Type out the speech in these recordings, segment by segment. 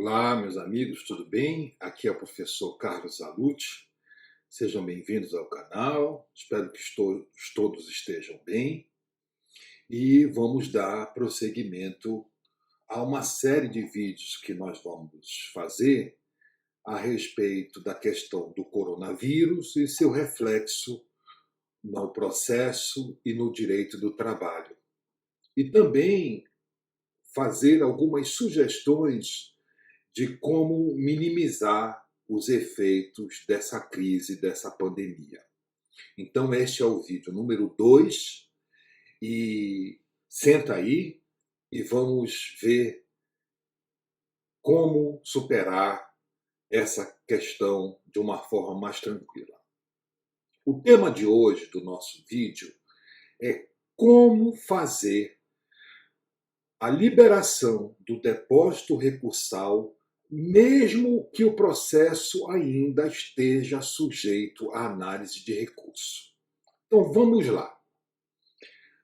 Olá, meus amigos, tudo bem? Aqui é o professor Carlos Zaluti. Sejam bem-vindos ao canal. Espero que todos estejam bem. E vamos dar prosseguimento a uma série de vídeos que nós vamos fazer a respeito da questão do coronavírus e seu reflexo no processo e no direito do trabalho. E também fazer algumas sugestões de como minimizar os efeitos dessa crise, dessa pandemia. Então, este é o vídeo número 2 e senta aí e vamos ver como superar essa questão de uma forma mais tranquila. O tema de hoje do nosso vídeo é como fazer a liberação do depósito recursal mesmo que o processo ainda esteja sujeito à análise de recurso. Então, vamos lá.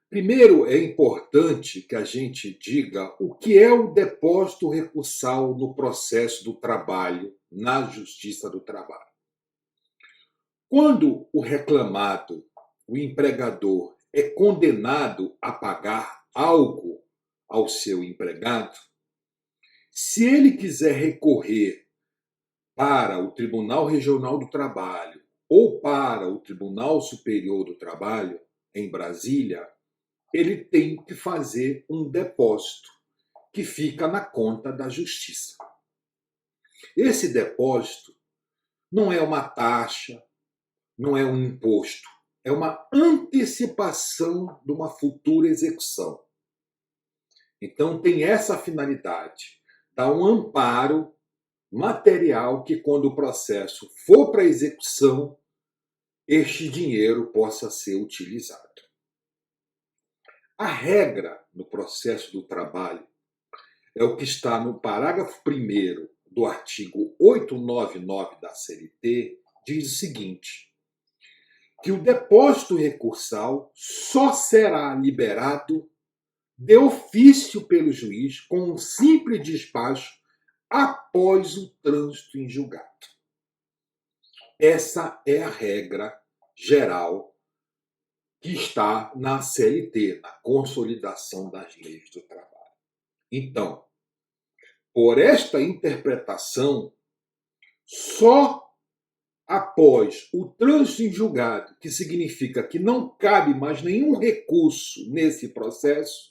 Primeiro, é importante que a gente diga o que é o depósito recursal no processo do trabalho, na Justiça do Trabalho. Quando o reclamado, o empregador, é condenado a pagar algo ao seu empregado, se ele quiser recorrer para o Tribunal Regional do Trabalho ou para o Tribunal Superior do Trabalho, em Brasília, ele tem que fazer um depósito que fica na conta da Justiça. Esse depósito não é uma taxa, não é um imposto, é uma antecipação de uma futura execução. Então tem essa finalidade. Dá um amparo material que, quando o processo for para execução, este dinheiro possa ser utilizado. A regra no processo do trabalho é o que está no parágrafo 1º do artigo 899 da CLT, diz o seguinte, que o depósito recursal só será liberado de ofício pelo juiz com um simples despacho após o trânsito em julgado. Essa é a regra geral que está na CLT, na Consolidação das Leis do Trabalho. Então, por esta interpretação, só após o trânsito em julgado, que significa que não cabe mais nenhum recurso nesse processo,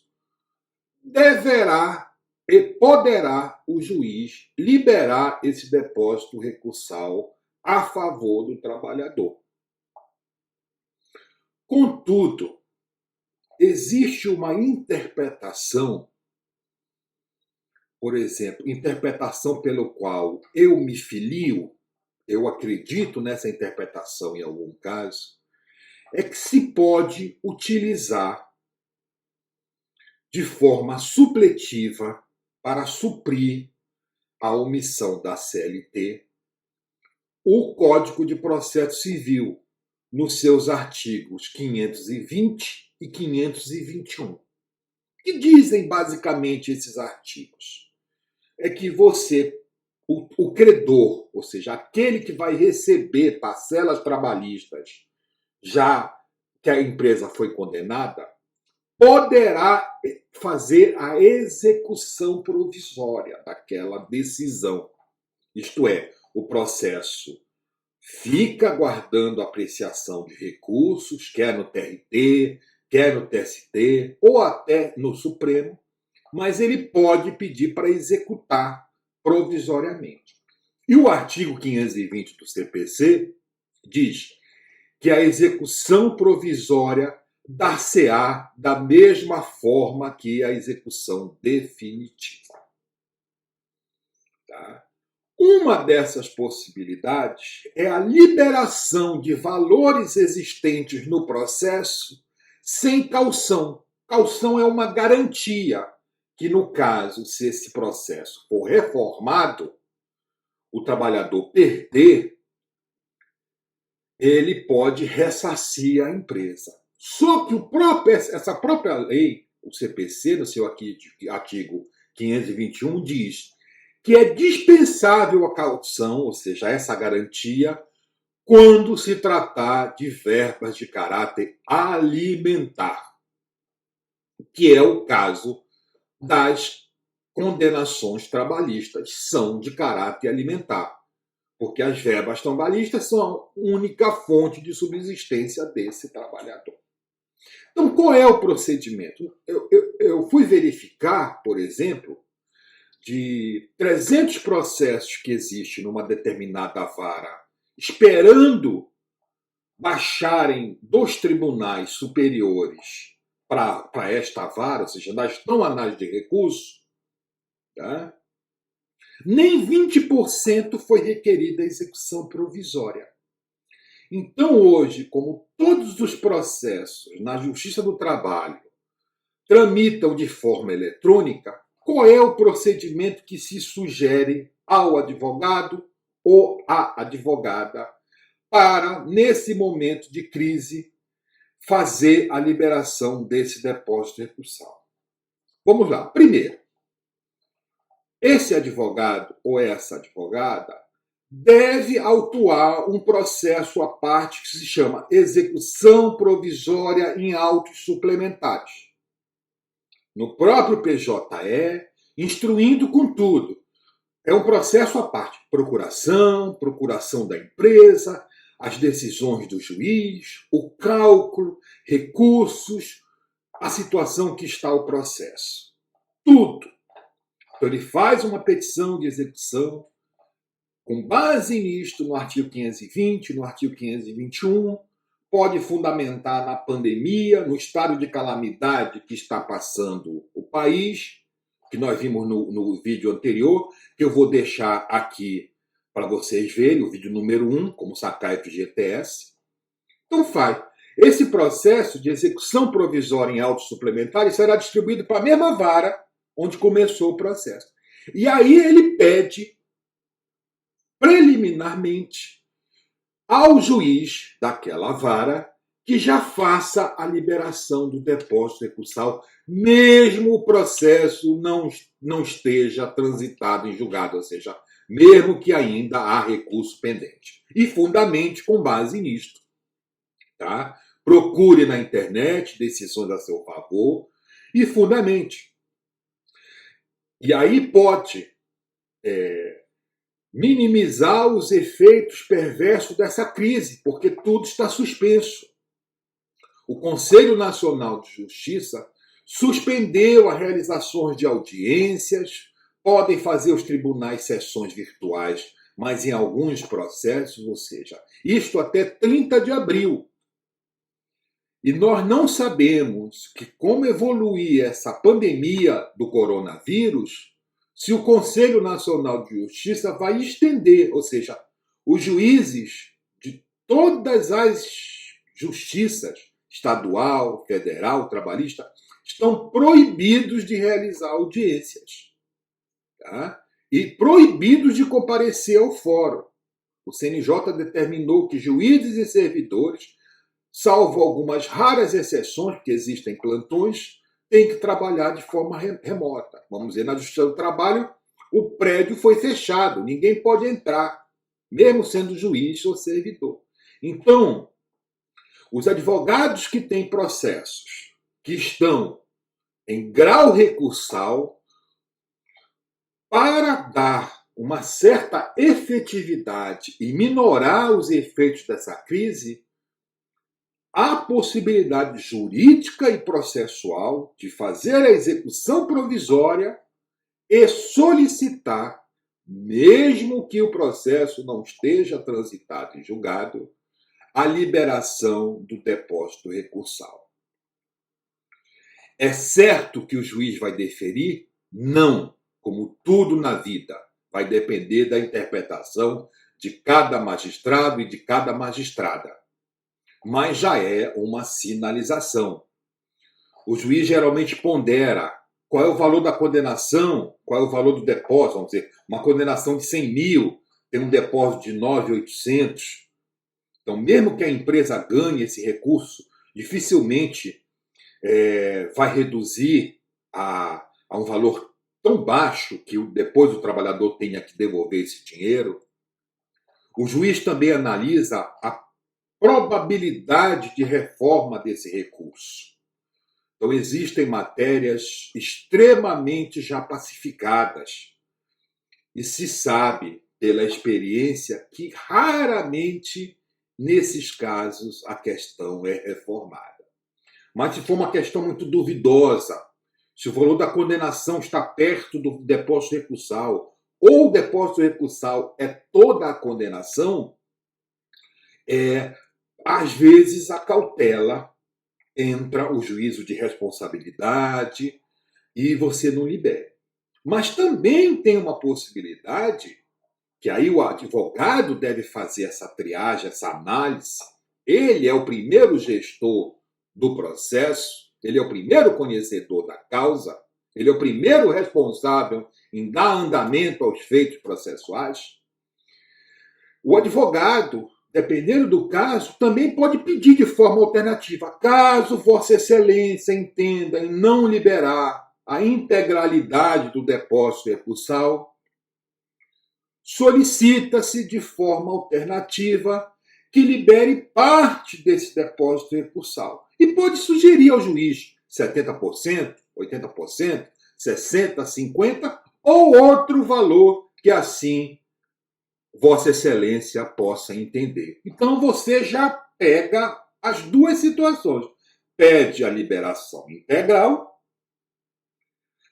deverá e poderá o juiz liberar esse depósito recursal a favor do trabalhador. Contudo, existe uma interpretação, por exemplo, interpretação pelo qual eu me filio, eu acredito nessa interpretação em algum caso, é que se pode utilizar de forma supletiva para suprir a omissão da CLT o Código de Processo Civil, nos seus artigos 520 e 521. O que dizem basicamente esses artigos? É que o credor, ou seja, aquele que vai receber parcelas trabalhistas, já que a empresa foi condenada, poderá fazer a execução provisória daquela decisão. Isto é, o processo fica aguardando apreciação de recursos, quer no TRT, quer no TST ou até no Supremo, mas ele pode pedir para executar provisoriamente. E o artigo 520 do CPC diz que a execução provisória dar-se-á da mesma forma que a execução definitiva. Tá? Uma dessas possibilidades é a liberação de valores existentes no processo sem caução. Caução é uma garantia que, no caso, se esse processo for reformado, o trabalhador perder, ele pode ressarcir a empresa. Só que essa própria lei, o CPC, no seu artigo 521, diz que é dispensável a caução, ou seja, essa garantia, quando se tratar de verbas de caráter alimentar, que é o caso das condenações trabalhistas, são de caráter alimentar, porque as verbas trabalhistas são a única fonte de subsistência desse trabalhador. Então, qual é o procedimento? Eu fui verificar, por exemplo, de 300 processos que existem numa determinada vara, esperando baixarem dos tribunais superiores para esta vara, ou seja, ainda estão análise de recurso, tá? Nem 20% foi requerida a execução provisória. Então, hoje, como todos os processos na Justiça do Trabalho tramitam de forma eletrônica, qual é o procedimento que se sugere ao advogado ou à advogada para, nesse momento de crise, fazer a liberação desse depósito recursal? Vamos lá. Primeiro, esse advogado ou essa advogada deve autuar um processo à parte que se chama execução provisória em autos suplementares, no próprio PJE, instruindo com tudo. É um processo à parte. Procuração da empresa, as decisões do juiz, o cálculo, recursos, a situação que está o processo. Tudo. Então, ele faz uma petição de execução, com base nisto, no artigo 520, no artigo 521, pode fundamentar na pandemia, no estado de calamidade que está passando o país, que nós vimos no vídeo anterior, que eu vou deixar aqui para vocês verem, o vídeo número 1, como sacar FGTS. Então faz. Esse processo de execução provisória em autos suplementares será distribuído para a mesma vara onde começou o processo. E aí ele pede, preliminarmente, ao juiz daquela vara que já faça a liberação do depósito recursal, mesmo o processo não esteja transitado em julgado, ou seja, mesmo que ainda há recurso pendente. E fundamente com base nisto. Tá? Procure na internet decisões a seu favor e fundamente. E aí pode minimizar os efeitos perversos dessa crise, porque tudo está suspenso. O Conselho Nacional de Justiça suspendeu as realizações de audiências, podem fazer os tribunais sessões virtuais, mas em alguns processos, ou seja, isto até 30 de abril. E nós não sabemos que como evoluir essa pandemia do coronavírus, se o Conselho Nacional de Justiça vai estender, ou seja, os juízes de todas as justiças, estadual, federal, trabalhista, estão proibidos de realizar audiências. Tá? E proibidos de comparecer ao fórum. O CNJ determinou que juízes e servidores, salvo algumas raras exceções, porque existem plantões, têm que trabalhar de forma remota. Vamos dizer, na Justiça do Trabalho, o prédio foi fechado, ninguém pode entrar, mesmo sendo juiz ou servidor. Então, os advogados que têm processos que estão em grau recursal, para dar uma certa efetividade e minorar os efeitos dessa crise, há possibilidade jurídica e processual de fazer a execução provisória e solicitar, mesmo que o processo não esteja transitado em julgado, a liberação do depósito recursal. É certo que o juiz vai deferir? Não. Como tudo na vida, vai depender da interpretação de cada magistrado e de cada magistrada. Mas já é uma sinalização. O juiz geralmente pondera qual é o valor da condenação, qual é o valor do depósito. Vamos dizer, uma condenação de 100 mil tem um depósito de 9.800. Então, mesmo que a empresa ganhe esse recurso, dificilmente vai reduzir a um valor tão baixo que depois o trabalhador tenha que devolver esse dinheiro, o juiz também analisa a probabilidade de reforma desse recurso. Então, existem matérias extremamente já pacificadas e se sabe, pela experiência, que raramente, nesses casos, a questão é reformada. Mas se for uma questão muito duvidosa, se o valor da condenação está perto do depósito recursal, ou o depósito recursal é toda a condenação, às vezes a cautela entra o juízo de responsabilidade e você não libera. Mas também tem uma possibilidade que aí o advogado deve fazer essa triagem, essa análise. Ele é o primeiro gestor do processo, ele é o primeiro conhecedor da causa, ele é o primeiro responsável em dar andamento aos feitos processuais. O advogado, dependendo do caso, também pode pedir de forma alternativa. Caso Vossa Excelência entenda em não liberar a integralidade do depósito recursal, solicita-se de forma alternativa que libere parte desse depósito recursal. E pode sugerir ao juiz 70%, 80%, 60%, 50% ou outro valor que assim Vossa Excelência possa entender. Então você já pega as duas situações. Pede a liberação integral,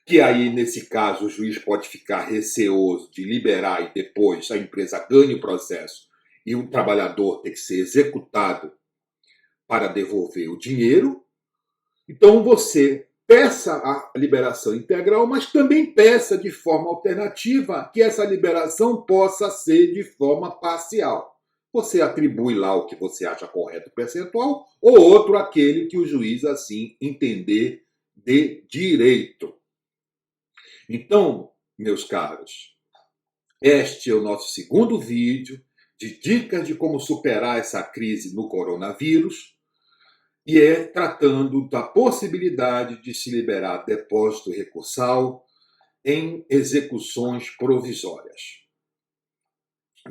que aí, nesse caso, o juiz pode ficar receoso de liberar e depois a empresa ganha o processo e o trabalhador tem que ser executado para devolver o dinheiro. Então você peça a liberação integral, mas também peça de forma alternativa que essa liberação possa ser de forma parcial. Você atribui lá o que você acha correto percentual ou outro aquele que o juiz assim entender de direito. Então, meus caros, este é o nosso segundo vídeo de dicas de como superar essa crise no coronavírus e é tratando da possibilidade de se liberar depósito recursal em execuções provisórias.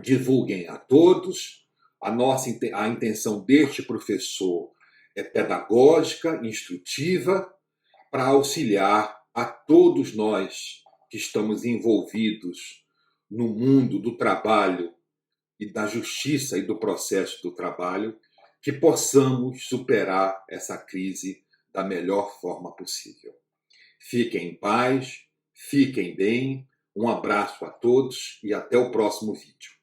Divulguem a todos. A intenção deste professor é pedagógica, instrutiva, para auxiliar a todos nós que estamos envolvidos no mundo do trabalho e da justiça e do processo do trabalho, que possamos superar essa crise da melhor forma possível. Fiquem em paz, fiquem bem, um abraço a todos e até o próximo vídeo.